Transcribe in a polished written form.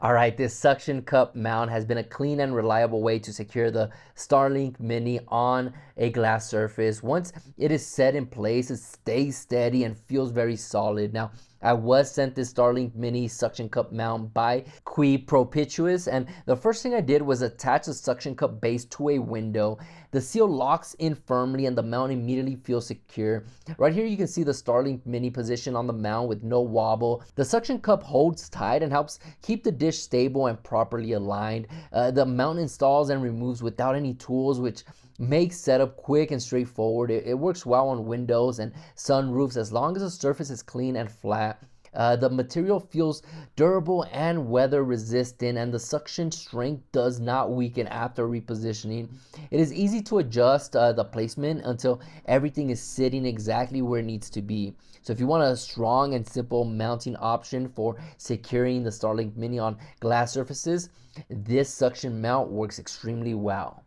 All right, this suction cup mount has been a clean and reliable way to secure the Starlink Mini on a glass surface. Once it is set in place, it stays steady and feels very solid. Now, I was sent this Starlink Mini suction cup mount by Propitious, and the first thing I did was attach the suction cup base to a window. The seal locks in firmly and the mount immediately feels secure. Right here you can see the Starlink Mini position on the mount with no wobble. The suction cup holds tight and helps keep the dish stable and properly aligned. The mount installs and removes without any tools, which makes setup quick and straightforward. It works well on windows and sunroofs as long as the surface is clean and flat. The material feels durable and weather resistant, and the suction strength does not weaken after repositioning. It is easy to adjust the placement until everything is sitting exactly where it needs to be. So if you want a strong and simple mounting option for securing the Starlink Mini on glass surfaces, this suction mount works extremely well.